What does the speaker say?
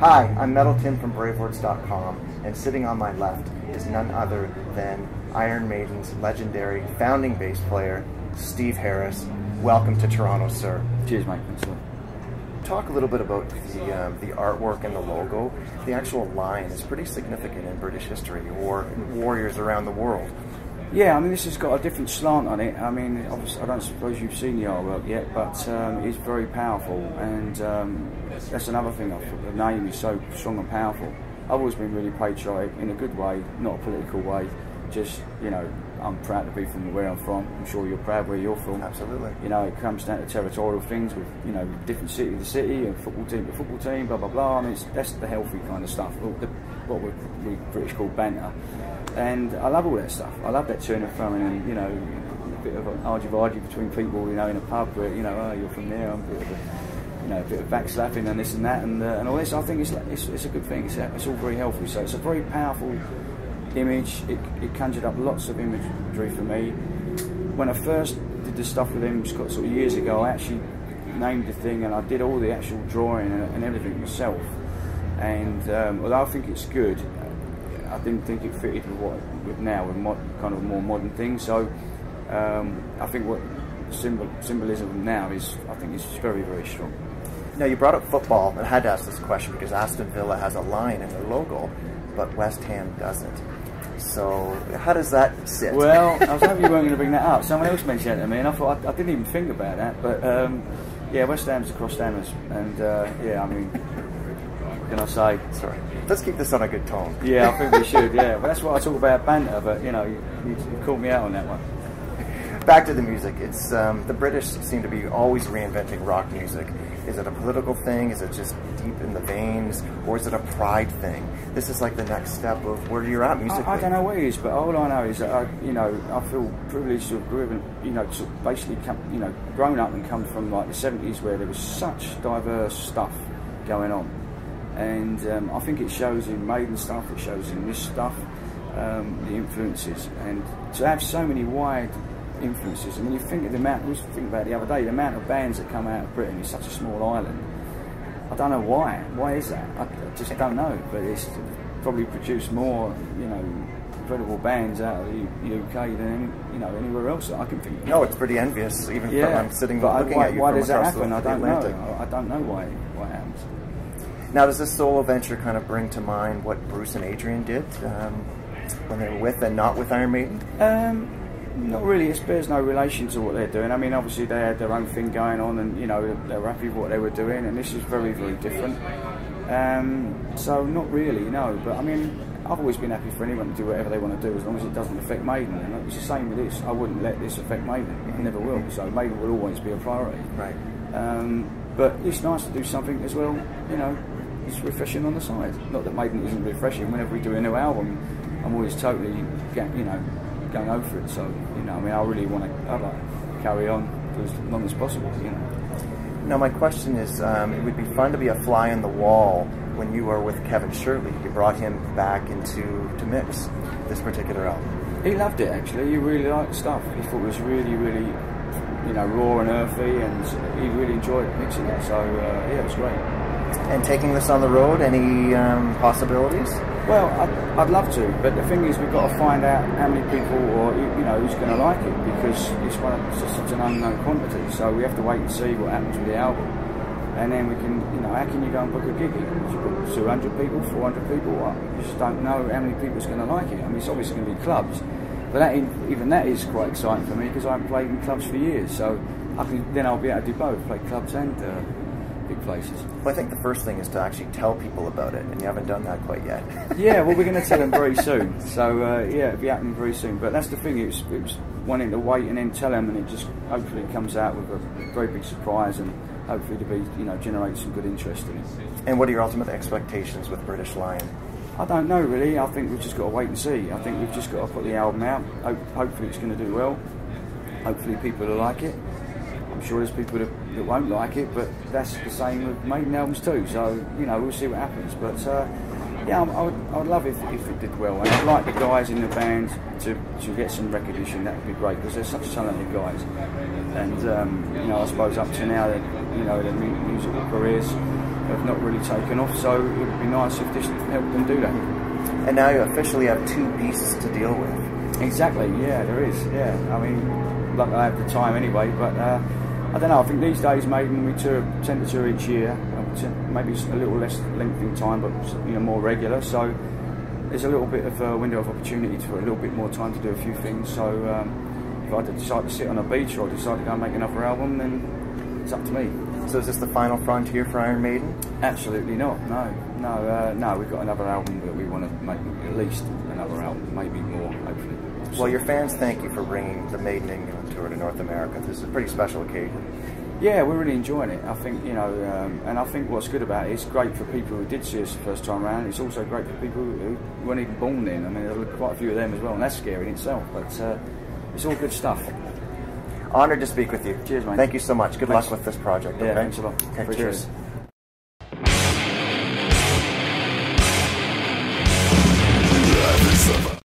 Hi, I'm Metal Tim from Bravewords.com, and sitting on my left is none other than Iron Maiden's legendary founding bass player, Steve Harris. Welcome to Toronto, sir. Cheers, mate. Thanks a lot. Talk a little bit about the artwork and the logo. The actual line is pretty significant in British history, or warriors around the world. Yeah, I mean, this has got a different slant on it. I mean, obviously, I don't suppose you've seen the artwork yet, but it's very powerful, and that's another thing. I thought the name is so strong and powerful. I've always been really patriotic in a good way, not a political way. Just, you know, I'm proud to be from where I'm from. I'm sure you're proud where you're from. Absolutely. You know, it comes down to territorial things with, you know, different city to city and football team to football team, blah, blah, blah. I mean, that's the healthy kind of stuff, what we British call banter. And I love all that stuff. I love that turn and throwing and, you know, a bit of an argy-bargy between people, you know, in a pub where, you know, oh, you're from there, I'm a bit of a, you know, a bit of backslapping and this and that and all this. I think it's a good thing. It's all very healthy. So it's a very powerful image. It conjured up lots of imagery for me. When I first did the stuff with him sort of years ago, I actually named the thing and I did all the actual drawing and everything myself. And although I think it's good, I didn't think it fitted with kind of more modern things. So I think what symbolism now is, I think it's very, very strong. Now, you brought up football, and I had to ask this question because Aston Villa has a lion in their logo, but West Ham doesn't. So how does that sit? Well, I was hoping you weren't going to bring that up. Someone else mentioned it to me, and I thought I didn't even think about that. But yeah, West Ham's across Hammers, and yeah, I mean, what can I say? Sorry. Let's keep this on a good tone. Yeah, I think we should. Yeah, but that's what I talk about banter. But you know, you caught me out on that one. Back to the music. It's the British seem to be always reinventing rock music. Is it a political thing? Is it just deep in the veins, or is it a pride thing? This is like the next step of where you're at musically. I don't know what it is, but all I know is that I feel privileged to have grown, to basically grown up and come from like the 70s where there was such diverse stuff going on, and I think it shows in Maiden stuff, it shows in this stuff, the influences, and to have so many wide influences. And when you think of the amount, I was thinking about it the other day, the amount of bands that come out of Britain is such a small island. I don't know why. Why is that? I just don't know. But it's probably produced more, incredible bands out of the UK than anywhere else that I can think of. No, it's pretty envious. Even from I'm sitting looking at you why from does that across happen? the I don't Atlantic. know. I don't know why it happens. Now, does this solo venture kind of bring to mind what Bruce and Adrian did when they were with and not with Iron Maiden? Not really. It bears no relation to what they're doing. I mean, obviously they had their own thing going on, and they were happy with what they were doing, and this is very, very different. So not really, no. But I mean, I've always been happy for anyone to do whatever they want to do, as long as it doesn't affect Maiden. And it's the same with this. I wouldn't let this affect Maiden. I never will. So Maiden will always be a priority. Right. But it's nice to do something as well. It's refreshing on the side. Not that Maiden isn't refreshing. Whenever we do a new album, I'm always totally, going over it. So I mean, I really want to carry on for as long as possible. Now, my question is, it would be fun to be a fly on the wall when you were with Kevin Shirley. You brought him back to mix this particular album. He loved it, actually. He really liked the stuff. He thought it was really, really, raw and earthy, and he really enjoyed mixing it. So yeah, it was great. And taking this on the road, any possibilities? Well, I'd love to, but the thing is, we've got to find out how many people, or who's going to like it, because it's just such an unknown quantity. So we have to wait and see what happens with the album, and then we can, how can you go and book a gig? You book 200 people, 400 people. You just don't know how many people's going to like it. I mean, it's obviously going to be clubs, but even that is quite exciting for me because I haven't played in clubs for years. So then I'll be able to do both, play clubs and big places. Well, I think the first thing is to actually tell people about it, and you haven't done that quite yet. Yeah, well, we're going to tell them very soon. So yeah, it'll be happening very soon. But that's the thing; it was wanting to wait and then tell them, and it just hopefully comes out with a very big surprise, and hopefully to be generate some good interest in it. And what are your ultimate expectations with British Lion? I don't know really. I think we've just got to wait and see. I think we've just got to put the album out. Hopefully it's going to do well. Hopefully people will like it. I'm sure there's people that won't like it, but that's the same with Maiden albums too. So we'll see what happens. But yeah, I would love if it did well, and I'd like the guys in the band to get some recognition. That would be great because they're such talented guys. And I suppose up to now, their musical careers, have not really taken off, so it would be nice if this helped them do that. And now you officially have 2 beasts to deal with. Exactly, yeah, there is, yeah. I mean, like I have the time anyway, but I don't know, I think these days Maiden, we tend to tour each year, maybe a little less length in time, but more regular, so there's a little bit of a window of opportunity for a little bit more time to do a few things, so if I decide to sit on a beach or I decide to go and make another album, then it's up to me. So is this the final frontier for Iron Maiden? Absolutely not, no, we've got another album that we want to make, at least another album, maybe more, hopefully. Well, your fans thank you for bringing the Maiden England Tour to North America. This is a pretty special occasion. Yeah, we're really enjoying it. I think, and I think what's good about it, it's great for people who did see us the first time around. It's also great for people who weren't even born then. I mean, there were quite a few of them as well, and that's scary in itself, but it's all good stuff. Honoured to speak with you. Cheers, mate. Thank you so much. Good Thanks. luck with this project. Yeah, okay? thanks a lot. Okay, cheers. It.